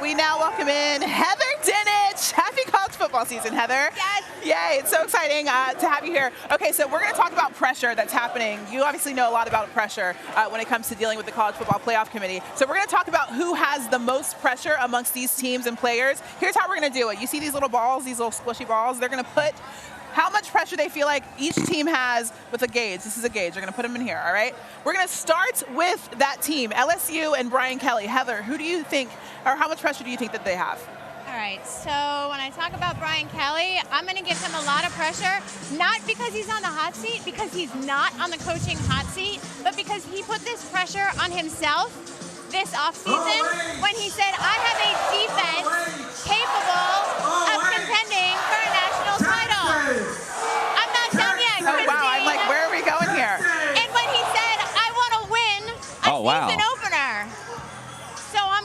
we now welcome in Heather Dinnich. Happy college football season, Heather. Yes. Yay, it's so exciting to have you here. Okay, so we're going to talk about pressure that's happening. You obviously know a lot about pressure when it comes to dealing with the College Football Playoff Committee. So we're going to talk about who has the most pressure amongst these teams and players. Here's how we're going to do it. You see these little balls, these little squishy balls? They're going to put how much pressure they feel like each team has with a gauge. This is a gauge. They're going to put them in here, all right? We're going to start with that team, LSU and Brian Kelly. Heather, who do you think, or how much pressure do you think that they have? All right, so when I talk about Brian Kelly, I'm going to give him a lot of pressure, not because he's on the hot seat, because he's not on the coaching hot seat, but because he put this pressure on himself this offseason when he said, I have a defense capable of contending for a national title. I'm not done yet, Oh, wow, I'm like, where are we going here? And when he said, I want to win a season opener. So I'm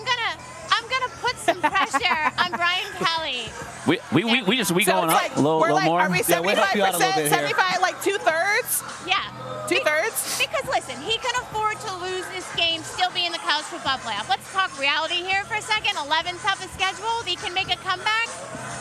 gonna put some pressure on Brian Kelly. We going like, up a little more. Are we 75%, 75, like 2/3? Yeah. 2/3? Because listen, he can afford to lose this game, still be in the college football playoff. Let's talk reality here for a second. 11th toughest schedule. He can make a comeback.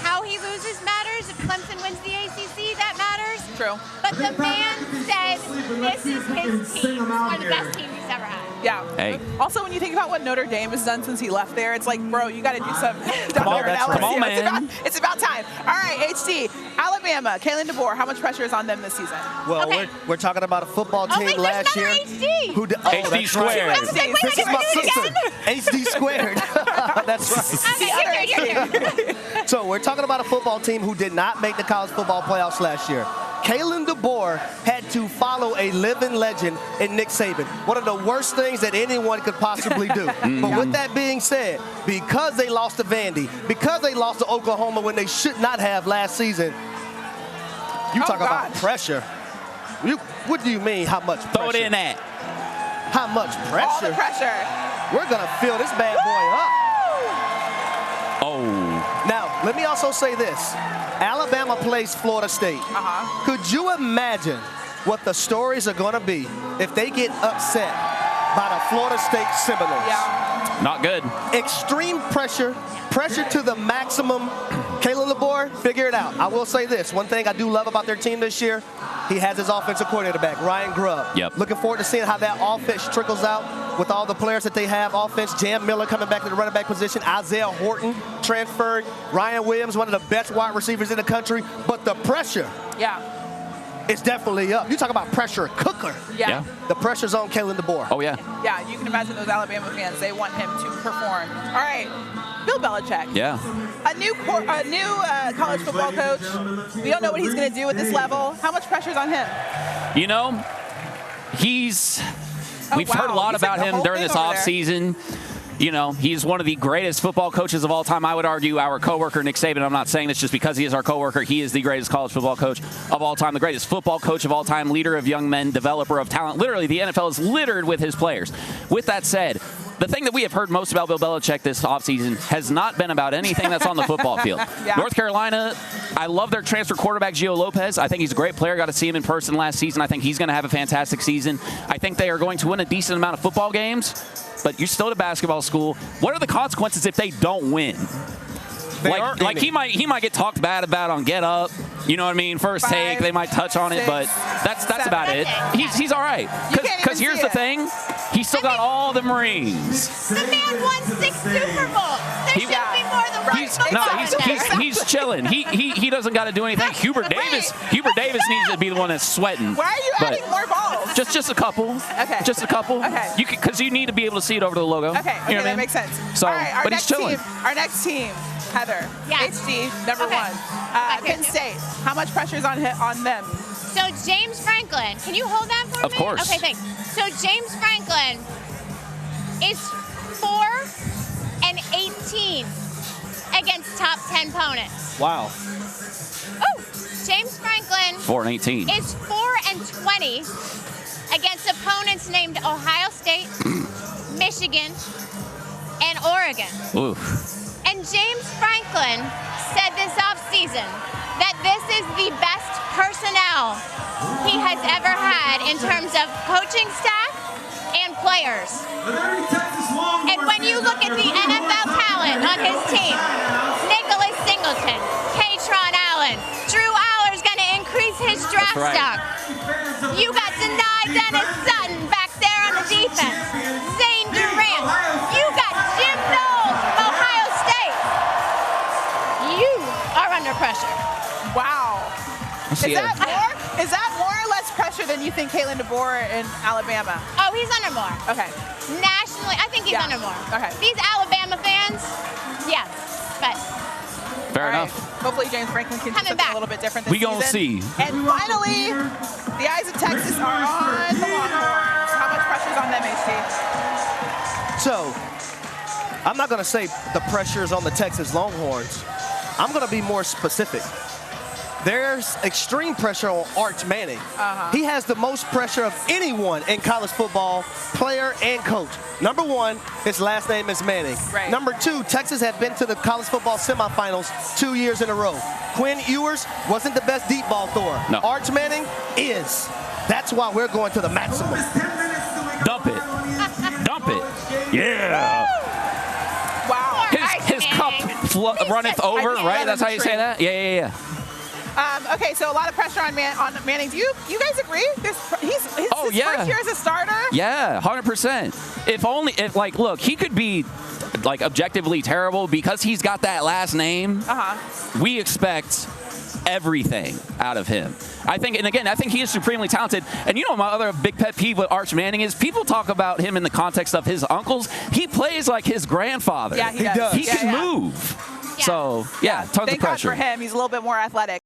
How he loses matters. If Clemson wins the ACC, that matters. True. But the man said this is his team. One of the best teams he's ever had. Yeah. Hey. Also, when you think about what Notre Dame has done since he left there, it's like, bro, you got to do something. Come on, man. It's about time. All right, HD, Alabama, Kalen DeBoer, how much pressure is on them this season? Well, Okay. we're talking about a football team wait, last year. HD. Who HD that's squared. Right. I was like, wait, This I is my gotta do it sister. HD squared. That's right. Okay, you're good. So we're talking about a football team who did not make the college football playoffs last year. Kalen DeBoer had to follow a living legend in Nick Saban. One of the worst things that anyone could possibly do. But with that being said, because they lost to Vandy, because they lost to Oklahoma when they should not have last season, you talk about pressure. What do you mean, how much pressure? Throw it in that. How much pressure? All the pressure. We're going to fill this bad boy up. Oh. Now, let me also say this. Alabama plays Florida State. Could you imagine what the stories are going to be if they get upset by the Florida State Seminoles? Yeah. Not good. Extreme pressure, pressure to the maximum. Kalen DeBoer, figure it out. I will say this. One thing I do love about their team this year, he has his offensive coordinator back, Ryan Grubb. Yep. Looking forward to seeing how that offense trickles out with all the players that they have. Offense, Jam Miller coming back to the running back position, Isaiah Horton transferred, Ryan Williams, one of the best wide receivers in the country. But the pressure is definitely up. You talk about pressure cooker. Yeah. The pressure's on Kalen DeBoer. Oh, yeah. Yeah, you can imagine those Alabama fans. They want him to perform. All right, Bill Belichick. Yeah. A new college football coach. We don't know what he's going to do at this level. How much pressure is on him? You know, we've heard a lot about him during this offseason. You know, he's one of the greatest football coaches of all time. I would argue our coworker, Nick Saban, I'm not saying this just because he is our coworker. He is the greatest college football coach of all time, the greatest football coach of all time, leader of young men, developer of talent. Literally, the NFL is littered with his players. With that said, the thing that we have heard most about Bill Belichick this offseason has not been about anything that's on the football field. North Carolina, I love their transfer quarterback, Gio Lopez. I think he's a great player. Got to see him in person last season. I think he's going to have a fantastic season. I think they are going to win a decent amount of football games, but you're still at a basketball school. What are the consequences if they don't win? Like he might get talked bad about on Get Up. You know what I mean? First Take, they might touch on it, but that's about it. He's all right. Because here's the thing. He's still got all the rings. The man won 6 Super Bowls. There should be more than one. He's chilling. He doesn't got to do anything. Hubert Davis needs to be the one that's sweating. Why are you adding more balls? Just a couple. Okay. Just a couple. Okay. Because you need to be able to see it over the logo. Okay. You know That makes sense. So, all right, but he's chilling. Our next team, Heather. Yes. HD, number one. Penn State. How much pressure is on them? So James Franklin, can you hold that for me? Of course. Okay, thanks. So James Franklin is 4-18 against top 10 opponents. Wow. Oh, James Franklin 4-18 is 4-20 against opponents named Ohio State, Michigan, and Oregon. Oof. And James Franklin said this offseason that this is the best personnel he has ever had in terms of coaching staff and players. And when you look at the NFL talent talent on his team. Nicholas Singleton, Katron Allen, Drew Aller's going to increase his draft stock. You got Denai Dennis Sutton back there on the defense. Zane Durant. You got Jim Knowles from Ohio State. You are under pressure. Wow. Is that more or less pressure than you think Kalen DeBoer in Alabama? Oh, he's under more. Okay. Nationally, I think he's under more. Okay. These Alabama fans, yes, but Fair All right. enough. Hopefully James Franklin can do Coming something back. a little bit different this We gonna season. see. And finally, the eyes of Texas are on the Longhorns. How much pressure's on them, HT? So, I'm not going to say the pressure is on the Texas Longhorns. I'm going to be more specific. There's extreme pressure on Arch Manning. He has the most pressure of anyone in college football, player and coach. Number one, his last name is Manning. Right. Number two, Texas had been to the college football semifinals 2 years in a row. Quinn Ewers wasn't the best deep ball thrower. No. Arch Manning is. That's why we're going to the maximum. Dump it. Dump it. Yeah. Wow. His cup runneth over, can't right? let That's him how you say drink. that? Yeah. Okay, so a lot of pressure on Manning. Do you guys agree? His first year as a starter? Yeah, 100%. Like, look, he could be, like, objectively terrible because he's got that last name. We expect everything out of him. I think he is supremely talented. And you know, my other big pet peeve with Arch Manning is people talk about him in the context of his uncles. He plays like his grandfather. Yeah, he does. He can move. Yeah. So, tons of Thank pressure. God for him. He's a little bit more athletic.